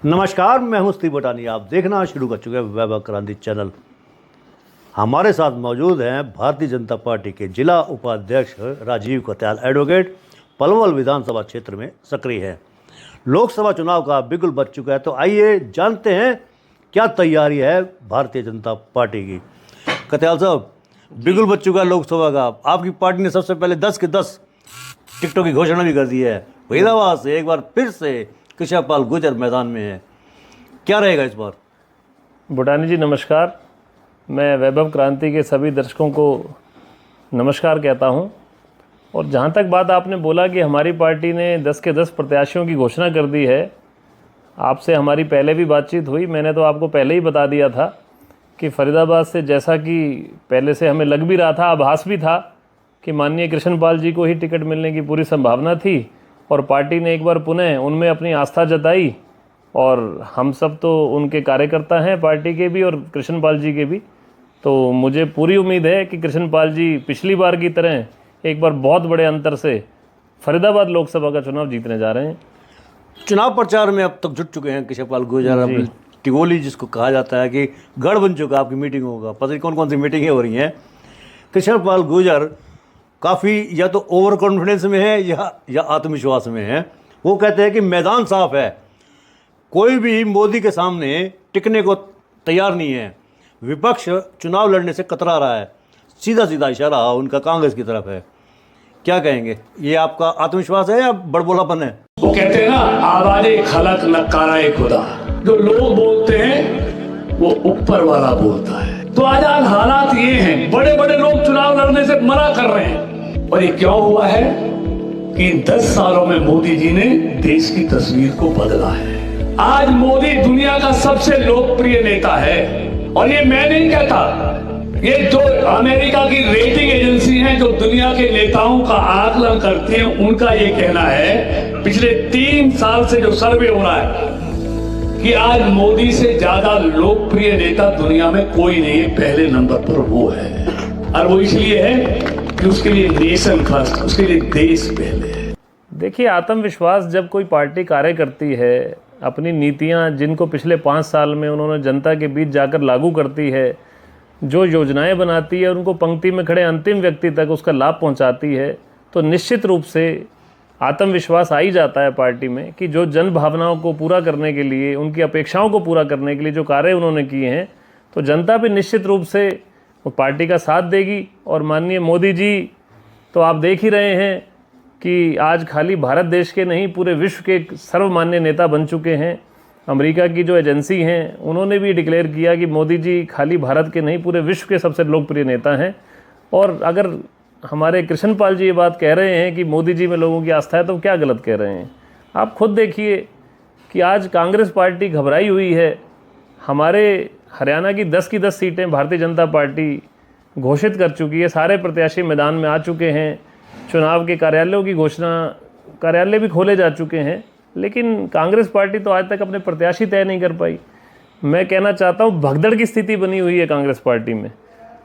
नमस्कार, मैं हूं स्टीव बटानी। आप देखना शुरू कर चुके हैं वैभव क्रांति चैनल। हमारे साथ मौजूद हैं भारतीय जनता पार्टी के जिला उपाध्यक्ष राजीव कत्याल, एडवोकेट, पलवल विधानसभा क्षेत्र में सक्रिय है। लोकसभा चुनाव का बिगुल बज चुका है, तो आइए जानते हैं क्या तैयारी है भारतीय जनता पार्टी की। कत्याल साहब, बिगुल बज चुका है लोकसभा का। आपकी पार्टी ने सबसे पहले 10 के 10 टिकटों की घोषणा भी कर दी है। फरीदाबाद से एक बार फिर से कृष्णपाल गुर्जर मैदान में है, क्या रहेगा इस बार? बुटानी जी नमस्कार। मैं वैभव क्रांति के सभी दर्शकों को नमस्कार कहता हूं। और जहां तक बात आपने बोला कि हमारी पार्टी ने 10 के 10 प्रत्याशियों की घोषणा कर दी है, आपसे हमारी पहले भी बातचीत हुई। मैंने तो आपको पहले ही बता दिया था कि फरीदाबाद से, जैसा कि पहले से हमें लग भी रहा था, आभास भी था कि माननीय कृष्णपाल जी को ही टिकट मिलने की पूरी संभावना थी। और पार्टी ने एक बार पुनः उनमें अपनी आस्था जताई, और हम सब तो उनके कार्यकर्ता हैं, पार्टी के भी और कृष्णपाल जी के भी। तो मुझे पूरी उम्मीद है कि कृष्णपाल जी पिछली बार की तरह एक बार बहुत बड़े अंतर से फरीदाबाद लोकसभा का चुनाव जीतने जा रहे हैं। चुनाव प्रचार में अब तक जुट चुके हैं कृष्णपाल गुर्जर। अब टिगोली जिसको कहा जाता है कि गढ़ बन चुका, आपकी मीटिंग होगा, पता नहीं कौन कौन सी मीटिंगें हो रही हैं। कृष्णपाल गुर्जर काफ़ी या तो ओवर कॉन्फिडेंस में है या आत्मविश्वास में है। वो कहते हैं कि मैदान साफ है, कोई भी मोदी के सामने टिकने को तैयार नहीं है। विपक्ष चुनाव लड़ने से कतरा रहा है। सीधा सीधा इशारा उनका कांग्रेस की तरफ है। क्या कहेंगे, ये आपका आत्मविश्वास है या बड़बोलापन है? वो कहते हैं ना, आवाज़े खलक नकारा खुदा। जो लोग बोलते हैं वो ऊपर वाला बोलता है। तो आज हालात ये हैं, बड़े बड़े लोग चुनाव लड़ने से मना कर रहे हैं। और ये क्यों हुआ है कि 10 सालों में मोदी जी ने देश की तस्वीर को बदला है। आज मोदी दुनिया का सबसे लोकप्रिय नेता है। और ये मैं नहीं कहता, ये जो अमेरिका की रेटिंग एजेंसी है जो दुनिया के नेताओं का आकलन करती है, उनका ये कहना है, पिछले 3 साल से जो सर्वे हो रहा है, कि आज मोदी से ज्यादा लोकप्रिय नेता दुनिया में कोई नहीं है। पहले नंबर पर वो है। और वो इसलिए है कि उसके लिए नेशन फर्स्ट, उसके लिए देश पहले है। देखिए, आत्मविश्वास जब कोई पार्टी कार्य करती है, अपनी नीतियां जिनको पिछले 5 साल में उन्होंने जनता के बीच जाकर लागू करती है, जो योजनाएं बनाती है, उनको पंक्ति में खड़े अंतिम व्यक्ति तक उसका लाभ पहुंचाती है, तो निश्चित रूप से आत्मविश्वास आ ही जाता है पार्टी में कि जो जन भावनाओं को पूरा करने के लिए, उनकी अपेक्षाओं को पूरा करने के लिए जो कार्य उन्होंने किए हैं, तो जनता भी निश्चित रूप से वो पार्टी का साथ देगी। और माननीय मोदी जी तो आप देख ही रहे हैं कि आज खाली भारत देश के नहीं, पूरे विश्व के सर्वमान्य नेता बन चुके हैं। अमेरिका की जो एजेंसी हैं, उन्होंने भी डिक्लेयर किया कि मोदी जी खाली भारत के नहीं, पूरे विश्व के सबसे लोकप्रिय नेता हैं। और अगर हमारे कृष्णपाल जी ये बात कह रहे हैं कि मोदी जी में लोगों की आस्था है, तो क्या गलत कह रहे हैं? आप खुद देखिए कि आज कांग्रेस पार्टी घबराई हुई है। हमारे हरियाणा की 10 की 10 सीटें भारतीय जनता पार्टी घोषित कर चुकी है। सारे प्रत्याशी मैदान में आ चुके हैं। चुनाव के कार्यालयों की घोषणा, कार्यालय भी खोले जा चुके हैं। लेकिन कांग्रेस पार्टी तो आज तक अपने प्रत्याशी तय नहीं कर पाई। मैं कहना चाहता हूँ, भगदड़ की स्थिति बनी हुई है कांग्रेस पार्टी में।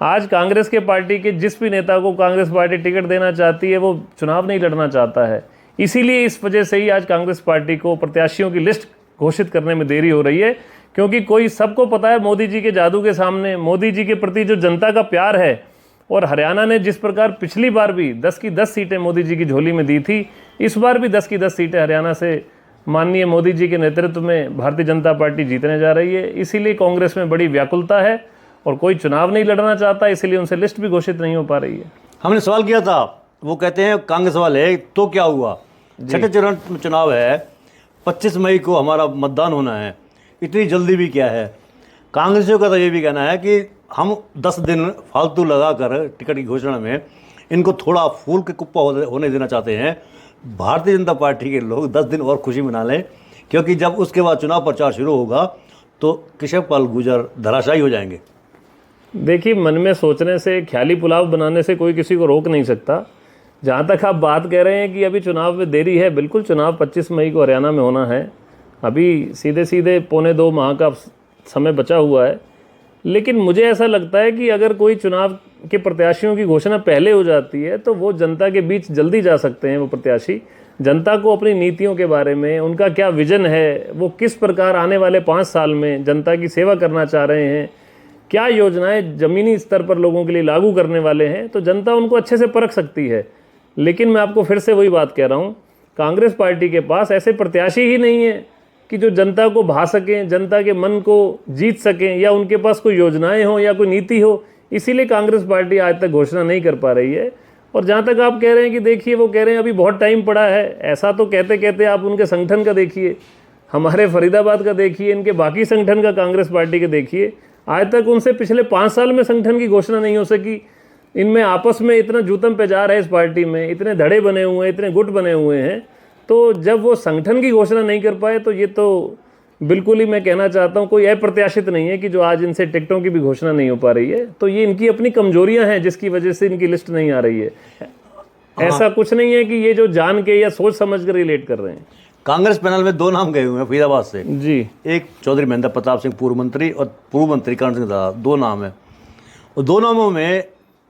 आज कांग्रेस के पार्टी के जिस भी नेता को कांग्रेस पार्टी टिकट देना चाहती है, वो चुनाव नहीं लड़ना चाहता है। इसीलिए इस वजह से ही आज कांग्रेस पार्टी को प्रत्याशियों की लिस्ट घोषित करने में देरी हो रही है। क्योंकि कोई, सबको पता है मोदी जी के जादू के सामने, मोदी जी के प्रति जो जनता का प्यार है, और हरियाणा ने जिस प्रकार पिछली बार भी 10 की 10 सीटें मोदी जी की झोली में दी थी, इस बार भी 10 की 10 सीटें हरियाणा से माननीय मोदी जी के नेतृत्व में भारतीय जनता पार्टी जीतने जा रही है। इसीलिए कांग्रेस में बड़ी व्याकुलता है और कोई चुनाव नहीं लड़ना चाहता, इसीलिए उनसे लिस्ट भी घोषित नहीं हो पा रही है। हमने सवाल किया था, वो कहते हैं कांग्रेस वाले, तो क्या हुआ? छठे चरण में चुनाव है, 25 मई को हमारा मतदान होना है, इतनी जल्दी भी क्या है? कांग्रेसियों का तो ये भी कहना है कि हम 10 दिन फालतू लगाकर टिकट की घोषणा में इनको थोड़ा फूल के कुप्पा होने देना चाहते हैं। भारतीय जनता पार्टी के लोग 10 दिन और खुशी मना लें, क्योंकि जब उसके बाद चुनाव प्रचार शुरू होगा तो कृष्णपाल गुर्जर धराशायी हो जाएंगे। देखिए, मन में सोचने से, ख्याली पुलाव बनाने से कोई किसी को रोक नहीं सकता। जहाँ तक आप बात कह रहे हैं कि अभी चुनाव में देरी है, बिल्कुल चुनाव 25 मई को हरियाणा में होना है। अभी सीधे सीधे 1.25 माह का समय बचा हुआ है। लेकिन मुझे ऐसा लगता है कि अगर कोई चुनाव के प्रत्याशियों की घोषणा पहले हो जाती है, तो वो जनता के बीच जल्दी जा सकते हैं वो प्रत्याशी। जनता को अपनी नीतियों के बारे में, उनका क्या विजन है, वो किस प्रकार आने वाले 5 साल में जनता की सेवा करना चाह रहे हैं, क्या योजनाएं ज़मीनी स्तर पर लोगों के लिए लागू करने वाले हैं, तो जनता उनको अच्छे से परख सकती है। लेकिन मैं आपको फिर से वही बात कह रहा हूँ, कांग्रेस पार्टी के पास ऐसे प्रत्याशी ही नहीं है कि जो जनता को भा सकें, जनता के मन को जीत सकें, या उनके पास कोई योजनाएं हो या कोई नीति हो। इसीलिए कांग्रेस पार्टी आज तक घोषणा नहीं कर पा रही है। और जहाँ तक आप कह रहे हैं कि देखिए, वो कह रहे हैं अभी बहुत टाइम पड़ा है, ऐसा तो कहते कहते आप उनके संगठन का देखिए, हमारे फरीदाबाद का देखिए, इनके बाकी संगठन का, कांग्रेस पार्टी के देखिए, आज तक उनसे पिछले 5 साल में संगठन की घोषणा नहीं हो सकी। इनमें आपस में इतना जूतम पे जा रहा है, इस पार्टी में इतने धड़े बने हुए हैं, इतने गुट बने हुए हैं, तो जब वो संगठन की घोषणा नहीं कर पाए तो ये तो बिल्कुल ही, मैं कहना चाहता हूँ, कोई अप्रत्याशित नहीं है कि जो आज इनसे टिकटों की भी घोषणा नहीं हो पा रही है। तो ये इनकी अपनी कमजोरियां हैं जिसकी वजह से इनकी लिस्ट नहीं आ रही है। ऐसा कुछ नहीं है कि ये जो जान के या सोच समझ कर रिलेट कर रहे हैं। कांग्रेस पैनल में 2 नाम गए हुए हैं फरीदाबाद से जी, एक चौधरी महेंद्र प्रताप सिंह पूर्व मंत्री और पूर्व मंत्री करण सिंह दलाल, 2 नाम है। और 2 नामों में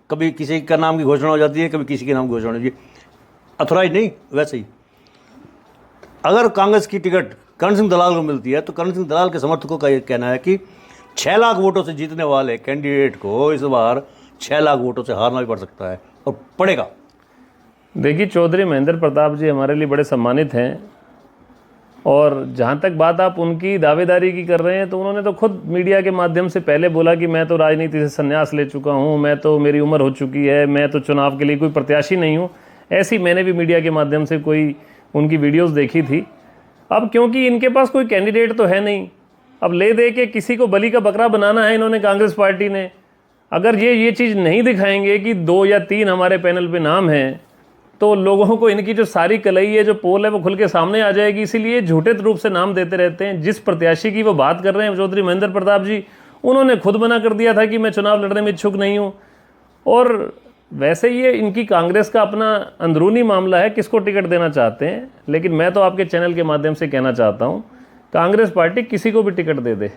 कभी किसी का नाम की घोषणा हो जाती है, कभी किसी के नाम की घोषणा हो जाती है, अथोराइज नहीं। वैसे ही अगर कांग्रेस की टिकट करण सिंह दलाल को मिलती है तो करण सिंह दलाल के समर्थकों का ये कहना है कि 6 लाख वोटों से जीतने वाले कैंडिडेट को इस बार 6 लाख वोटों से हारना भी पड़ सकता है, और पड़ेगा। देखिए, चौधरी महेंद्र प्रताप जी हमारे लिए बड़े सम्मानित हैं, और जहाँ तक बात आप उनकी दावेदारी की कर रहे हैं, तो उन्होंने तो खुद मीडिया के माध्यम से पहले बोला कि मैं तो राजनीति से संन्यास ले चुका हूँ, मैं तो, मेरी उम्र हो चुकी है, मैं तो चुनाव के लिए कोई प्रत्याशी नहीं हूँ। ऐसी मैंने भी मीडिया के माध्यम से कोई उनकी वीडियोस देखी थी। अब क्योंकि इनके पास कोई कैंडिडेट तो है नहीं, अब ले दे के किसी को बलि का बकरा बनाना है इन्होंने, कांग्रेस पार्टी ने। अगर ये चीज़ नहीं दिखाएंगे कि 2 या 3 हमारे पैनल पे नाम हैं, तो लोगों को इनकी जो सारी कलई है, जो पोल है, वो खुल के सामने आ जाएगी। इसीलिए झूठे रूप से नाम देते रहते हैं। जिस प्रत्याशी की वो बात कर रहे हैं, चौधरी महेंद्र प्रताप जी, उन्होंने खुद मना कर दिया था कि मैं चुनाव लड़ने में इच्छुक नहीं हूँ। और वैसे ये इनकी कांग्रेस का अपना अंदरूनी मामला है, किसको टिकट देना चाहते हैं। लेकिन मैं तो आपके चैनल के माध्यम से कहना चाहता हूँ, कांग्रेस पार्टी किसी को भी टिकट दे दे,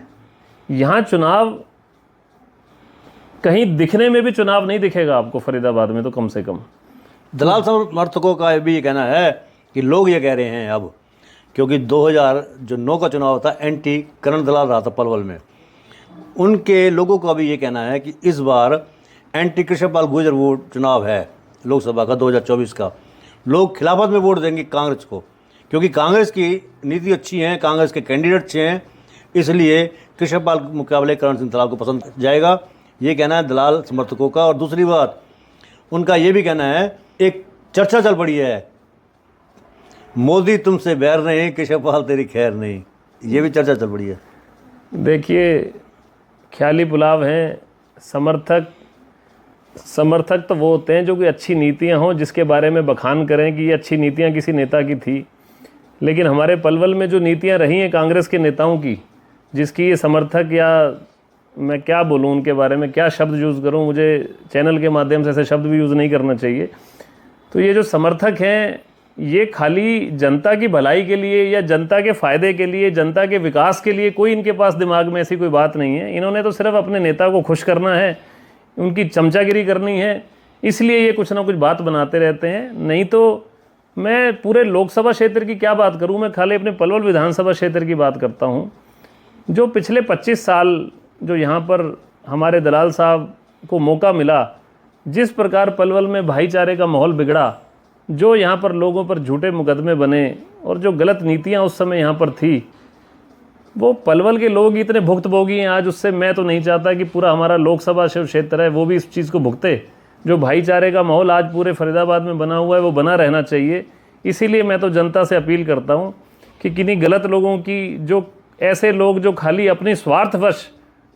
यहाँ चुनाव कहीं दिखने में भी चुनाव नहीं दिखेगा आपको फरीदाबाद में, तो कम से कम। दलाल समर्थकों का भी ये कहना है कि लोग ये कह रहे हैं अब, क्योंकि 2009 का चुनाव था, एंटी करण दलाल रहा था पलवल में, उनके लोगों का भी ये कहना है कि इस बार एंटी कृष्णपाल गुर्जर वोट चुनाव है लोकसभा का 2024 का, लोग खिलाफत में वोट देंगे कांग्रेस को, क्योंकि कांग्रेस की नीति अच्छी है, कांग्रेस के कैंडिडेट अच्छे हैं, इसलिए कृष्णपाल के मुकाबले करण सिंह दलाल को पसंद जाएगा। ये कहना है दलाल समर्थकों का। और दूसरी बात, उनका ये भी कहना है, एक चर्चा चल पड़ी है, मोदी तुमसे बैर नहीं, कृष्णपाल तेरी खैर नहीं, ये भी चर्चा चल पड़ी है। देखिए, ख्याली पुलाव हैं। समर्थक तो वो होते हैं जो कि अच्छी नीतियां हों, जिसके बारे में बखान करें कि ये अच्छी नीतियां किसी नेता की थी। लेकिन हमारे पलवल में जो नीतियां रही हैं कांग्रेस के नेताओं की, जिसकी ये समर्थक, या मैं क्या बोलूं उनके बारे में, क्या शब्द यूज़ करूं, मुझे चैनल के माध्यम से ऐसे शब्द भी यूज़ नहीं करना चाहिए। तो ये जो समर्थक हैं, ये खाली जनता की भलाई के लिए या जनता के फ़ायदे के लिए, जनता के विकास के लिए, कोई इनके पास दिमाग में ऐसी कोई बात नहीं है। इन्होंने तो सिर्फ अपने नेता को खुश करना है, उनकी चमचागिरी करनी है, इसलिए ये कुछ ना कुछ बात बनाते रहते हैं। नहीं तो मैं पूरे लोकसभा क्षेत्र की क्या बात करूं, मैं खाली अपने पलवल विधानसभा क्षेत्र की बात करता हूं। जो पिछले 25 साल जो यहाँ पर हमारे दलाल साहब को मौका मिला, जिस प्रकार पलवल में भाईचारे का माहौल बिगड़ा, जो यहाँ पर लोगों पर झूठे मुकदमे बने और जो गलत नीतियाँ उस समय यहाँ पर थी, वो पलवल के लोग इतने भुक्तभोगी हैं आज उससे। मैं तो नहीं चाहता कि पूरा हमारा लोकसभा क्षेत्र है वो भी इस चीज़ को भुगते। जो भाईचारे का माहौल आज पूरे फरीदाबाद में बना हुआ है, वो बना रहना चाहिए। इसीलिए मैं तो जनता से अपील करता हूँ कि किन्हीं गलत लोगों की, जो ऐसे लोग जो खाली अपनी स्वार्थवश,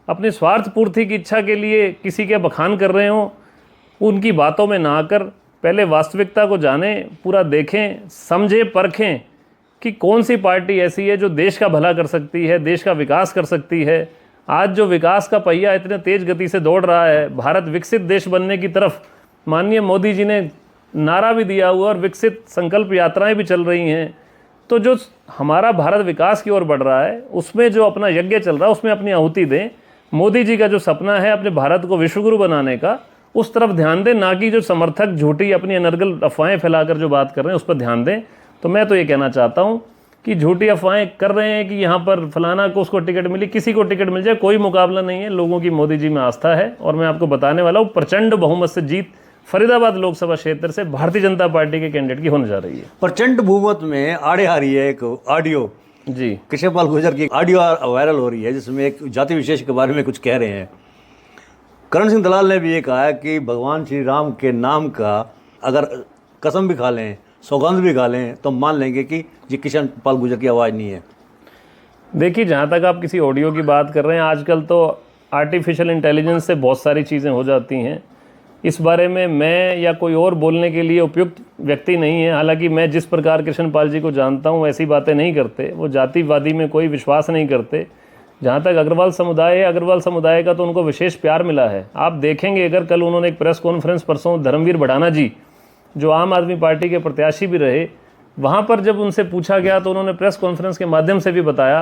अपनी स्वार्थ पूर्ति की इच्छा के लिए किसी के बखान कर रहे हों, उनकी बातों में ना आकर पहले वास्तविकता को जानें, पूरा देखें, समझें, परखें कि कौन सी पार्टी ऐसी है जो देश का भला कर सकती है, देश का विकास कर सकती है। आज जो विकास का पहिया इतने तेज़ गति से दौड़ रहा है, भारत विकसित देश बनने की तरफ माननीय मोदी जी ने नारा भी दिया हुआ और विकसित संकल्प यात्राएं भी चल रही हैं। तो जो हमारा भारत विकास की ओर बढ़ रहा है, उसमें जो अपना यज्ञ चल रहा है, उसमें अपनी आहुति दें। मोदी जी का जो सपना है अपने भारत को विश्वगुरु बनाने का, उस तरफ ध्यान दें, ना कि जो समर्थक झूठी अपनी अनर्गल अफवाहें फैलाकर जो बात कर रहे हैं उस पर ध्यान दें। तो मैं तो ये कहना चाहता हूँ कि झूठी अफवाहें कर रहे हैं कि यहाँ पर फलाना को उसको टिकट मिली, किसी को टिकट मिल जाए, कोई मुकाबला नहीं है। लोगों की मोदी जी में आस्था है और मैं आपको बताने वाला हूँ प्रचंड बहुमत से जीत फरीदाबाद लोकसभा क्षेत्र से भारतीय जनता पार्टी के कैंडिडेट की होने जा रही है। प्रचंड बहुमत में आड़े आ रही है एक ऑडियो जी, कृष्णपाल गुर्जर की ऑडियो वायरल हो रही है, जिसमें एक जाति विशेष के बारे में कुछ कह रहे हैं। करण सिंह दलाल ने भी ये कहा है कि भगवान श्री राम के नाम का अगर कसम भी खा लें, सौगंध भी खा लें, तो मान लेंगे कि ये कृष्णपाल गुर्जर की आवाज़ नहीं है। देखिए, जहाँ तक आप किसी ऑडियो की बात कर रहे हैं, आजकल तो आर्टिफिशियल इंटेलिजेंस से बहुत सारी चीज़ें हो जाती हैं। इस बारे में मैं या कोई और बोलने के लिए उपयुक्त व्यक्ति नहीं है। हालांकि मैं जिस प्रकार कृष्णपाल जी को जानता हूँ ऐसी बातें नहीं करते, वो जातिवादी में कोई विश्वास नहीं करते। जहाँ तक अग्रवाल समुदाय है, अग्रवाल समुदाय का तो उनको विशेष प्यार मिला है। आप देखेंगे, अगर कल उन्होंने एक प्रेस कॉन्फ्रेंस परसों धर्मवीर भड़ाना जी जो आम आदमी पार्टी के प्रत्याशी भी रहे, वहाँ पर जब उनसे पूछा गया तो उन्होंने प्रेस कॉन्फ्रेंस के माध्यम से भी बताया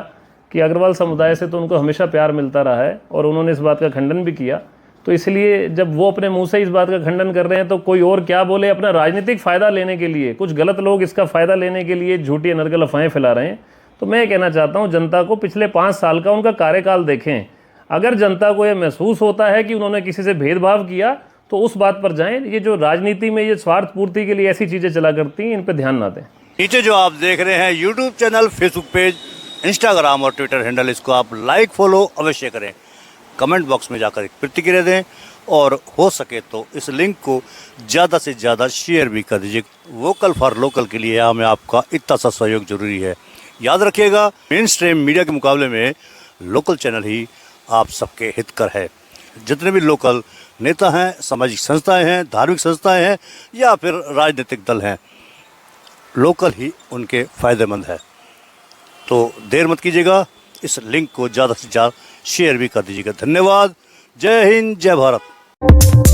कि अग्रवाल समुदाय से तो उनको हमेशा प्यार मिलता रहा है और उन्होंने इस बात का खंडन भी किया। तो इसलिए जब वो अपने मुंह से इस बात का खंडन कर रहे हैं तो कोई और क्या बोले, अपना राजनीतिक फ़ायदा लेने के लिए कुछ गलत लोग इसका फ़ायदा लेने के लिए झूठी अनर्गल अफवाहें फैला रहे हैं। तो मैं कहना चाहता हूं, जनता को पिछले 5 साल का उनका कार्यकाल देखें। अगर जनता को यह महसूस होता है कि उन्होंने किसी से भेदभाव किया तो उस बात पर जाएं। ये जो राजनीति में ये स्वार्थ पूर्ति के लिए ऐसी चीज़ें चला करती हैं, इन पर ध्यान ना दें। नीचे जो आप देख रहे हैं YouTube channel, Facebook page, Instagram और ट्विटर हैंडल, इसको आप लाइक फॉलो अवश्य करें। कमेंट बॉक्स में जाकर एक प्रतिक्रिया दें और हो सके तो इस लिंक को ज़्यादा से ज़्यादा शेयर भी कर दीजिए। वोकल फॉर लोकल के लिए हमें आपका इतना सा सहयोग जरूरी है। याद रखिएगा, मेन स्ट्रीम मीडिया के मुकाबले में लोकल चैनल ही आप सबके हितकर है। जितने भी लोकल नेता हैं, सामाजिक संस्थाएं हैं, धार्मिक संस्थाएं हैं या फिर राजनीतिक दल हैं, लोकल ही उनके फ़ायदेमंद है। तो देर मत कीजिएगा, इस लिंक को ज़्यादा से ज़्यादा शेयर भी कर दीजिएगा। धन्यवाद। जय हिंद, जय भारत।